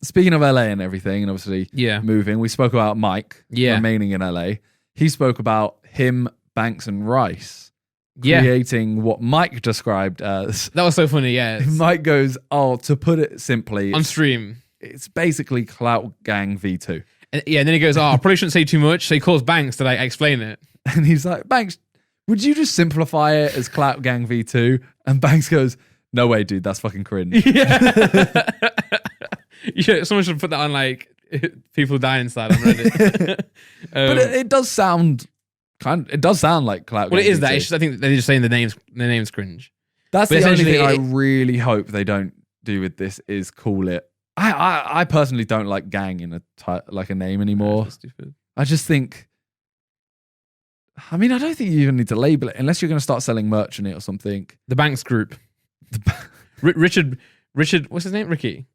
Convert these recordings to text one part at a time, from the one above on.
speaking of LA and everything, and obviously moving, we spoke about Mike remaining in LA. He spoke about him, Banks, and Rice creating what Mike described as... That was so funny, yeah. Mike goes, to put it simply... On stream. It's basically Clout Gang V2. And then he goes, I probably shouldn't say too much. So he calls Banks to like explain it. And he's like, Banks, would you just simplify it as Clout Gang V2? And Banks goes, no way, dude, that's fucking cringe. Yeah. Someone should put that on like people dying inside on Reddit. But it does sound it does sound like Clout Gang. Well, it is V2. that. It's just, I think they're just saying the name's cringe. That's the only thing I really hope they don't do with this is call it. I personally don't like gang in a name anymore. That's stupid. I just think. I mean, I don't think you even need to label it unless you're going to start selling merch in it or something. The Banks Group. Richard, what's his name? Ricky.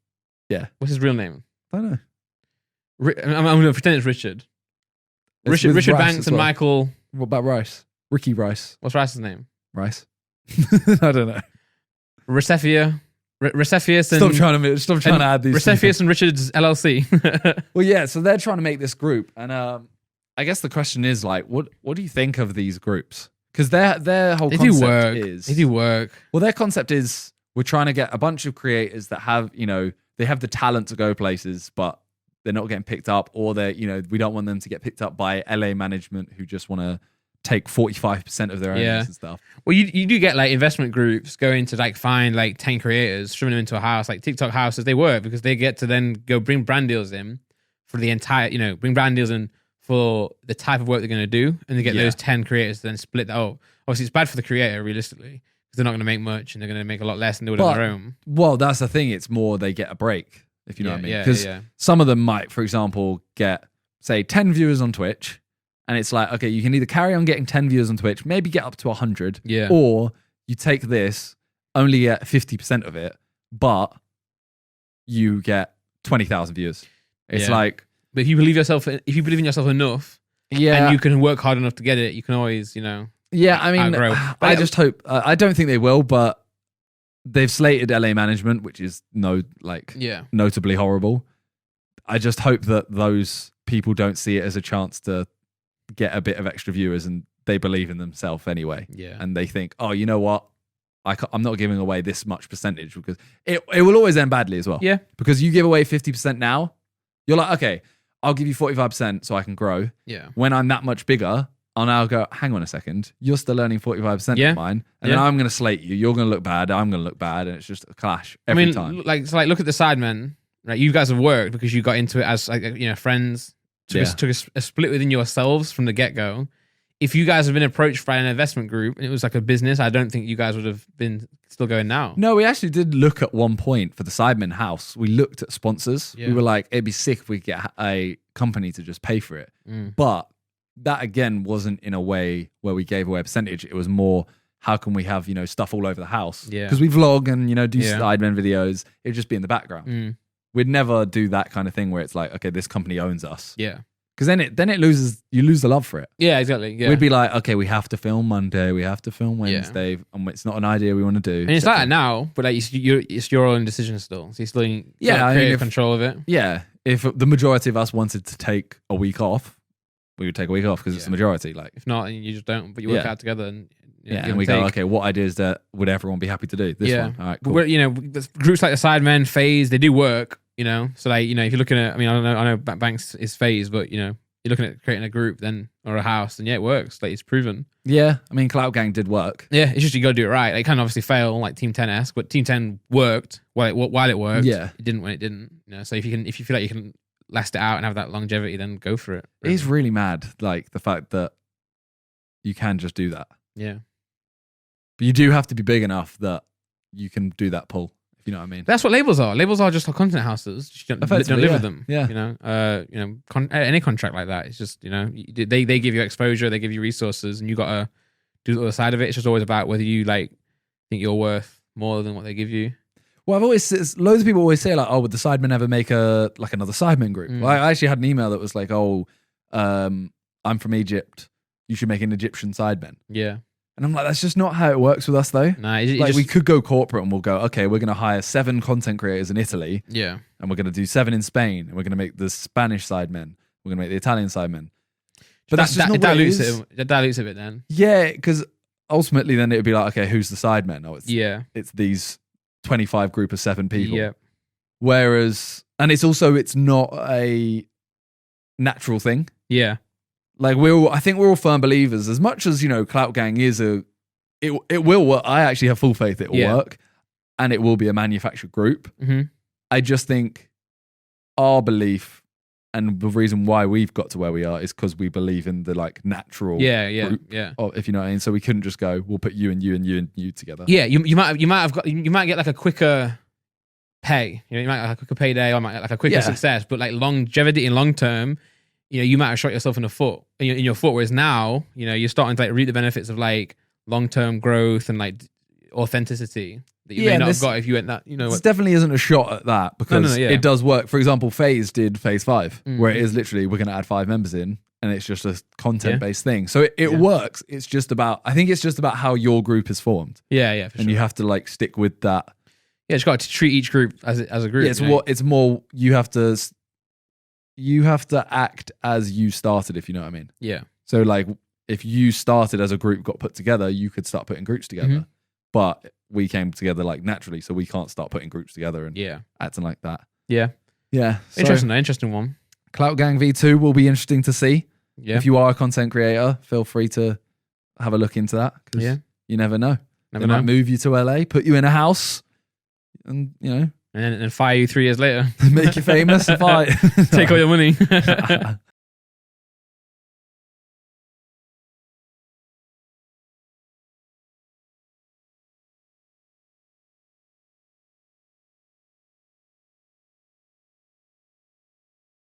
Yeah. What's his real name? I don't know. I'm going to pretend it's Richard. Richard Banks and Michael. What about Rice? Ricky Rice. What's Rice's name? Rice. I don't know. Recefia. Recefius and... Stop trying to add these. Recefius and Richards LLC. Well, yeah, so they're trying to make this group. And I guess the question is, like, what do you think of these groups? Because their whole concept is... They do work. Well, their concept is we're trying to get a bunch of creators that have, they have the talent to go places, but they're not getting picked up, or we don't want them to get picked up by LA management who just want to take 45% of their owners and stuff. Well, you do get like investment groups going to like find like 10 creators, shoving them into a house, like TikTok houses. They work because they get to then go bring brand deals in for the entire, bring brand deals in for the type of work they're going to do, and they get those 10 creators to then split that up. Obviously, it's bad for the creator realistically because they're not going to make much and they're going to make a lot less than they would on their own. Well, that's the thing. It's more they get a break, if you know what I mean. Because some of them might, for example, get, say, 10 viewers on Twitch. And it's like, okay, you can either carry on getting 10 viewers on Twitch, maybe get up to 100, or you take this, only get 50% of it, but you get 20,000 viewers. It's like... But if you believe in yourself enough, and you can work hard enough to get it, you can always, Yeah, I mean, outgrow. I just hope... I don't think they will, but they've slated LA management, which is notably horrible. I just hope that those people don't see it as a chance to get a bit of extra viewers, and they believe in themselves anyway. Yeah. And they think, oh, you know what? I'm not giving away this much percentage, because it will always end badly as well. Yeah. Because you give away 50% now, you're like, okay, I'll give you 45% so I can grow. Yeah. When I'm that much bigger, I'll now go, hang on a second, you're still earning 45% of mine, and then I'm going to slate you. You're going to look bad. I'm going to look bad, and it's just a clash every time. Like look at the Sidemen, right? You guys have worked because you got into it as friends. Took a split within yourselves from the get-go. If you guys have been approached by an investment group and it was like a business, I don't think you guys would have been still going now. No, we actually did look at one point for the Sidemen house. We looked at sponsors. Yeah. We were like, it'd be sick if we could get a company to just pay for it. But that, again, wasn't in a way where we gave away a percentage. It was more, how can we have, stuff all over the house? Yeah. Because we vlog and, do Sidemen videos. It'd just be in the background. We'd never do that kind of thing where it's like, okay, this company owns us. Yeah. Because then you lose the love for it. Yeah, exactly. Yeah. We'd be like, okay, we have to film Monday, we have to film Wednesday, and it's not an idea we want to do. And it's like that now, but like it's your own decision still. So you're still in creative control of it. Yeah. If the majority of us wanted to take a week off, we would take a week off because it's the majority. Like, if not, you just don't. But you work out together and and we go, okay, what ideas that would everyone be happy to do? This one. All right, cool. Groups like the Sidemen, FaZe, they do work. So like, if you're looking at, I know Banks is FaZe, but you're looking at creating a group or a house, then it works. Like, it's proven. Yeah, Clout Gang did work. Yeah, it's just you got to do it right. Like, it can obviously fail, like Team 10-esque, but Team 10 worked while it worked. Yeah, it didn't when it didn't. So if you feel like you can last it out and have that longevity, then go for it. Really. It's really mad, like the fact that you can just do that. Yeah, but you do have to be big enough that you can do that pull. If you know what I mean. That's what labels are. Labels are just like content houses. You don't live with them. Yeah. Any contract like that. It's just, they give you exposure, they give you resources, and you got to do the other side of it. It's just always about whether you think you're worth more than what they give you. Well, loads of people always say like, oh, would the Sidemen ever make another Sidemen group? Well, I actually had an email that was like, oh, I'm from Egypt. You should make an Egyptian Sidemen. Yeah. And I'm like, that's just not how it works with us, though. Nah, like we could go corporate and we'll go, okay, we're going to hire 7 content creators in Italy. Yeah. And we're going to do 7 in Spain. And we're going to make the Spanish side men. We're going to make the Italian side men. But that's just not what it is. It dilutes a bit then. Yeah, because ultimately then it would be like, okay, who's the side men? Oh, it's these 25 group of 7 people. Yeah. Whereas, and it's not a natural thing. Yeah. Like I think we're all firm believers. As much as Clout Gang is it will work. I actually have full faith it will work, and it will be a manufactured group. Mm-hmm. I just think our belief and the reason why we've got to where we are is because we believe in the like natural group, if you know what I mean. So we couldn't just go, we'll put you and you and you and you together. Yeah, you might get like a quicker pay. You might get like a quicker payday, or might get like a quicker success. But like longevity and long term, you might have shot yourself in the foot in your foot. Whereas now, you're starting to like reap the benefits of like long term growth and like authenticity that you may not have got if you went that. This definitely isn't a shot at that because it does work. For example, FaZe did Phase 5, where it is literally we're going to add 5 members in, and it's just a content based thing. So it works. It's just about how your group is formed. Yeah, for sure. And you have to like stick with that. Yeah, you got to treat each group as a group. Yeah, it's more you have to act as you started, if you know what I mean. Yeah. So like if you started as a group, got put together, you could start putting groups together. Mm-hmm. But we came together like naturally, so we can't start putting groups together and acting like that. Yeah. Yeah. Interesting one. Clout Gang V2 will be interesting to see. Yeah. If you are a content creator, feel free to have a look into that. Because you never know. They might move you to LA, put you in a house, and and then fire you 3 years later. Make you famous and fight. Take all your money.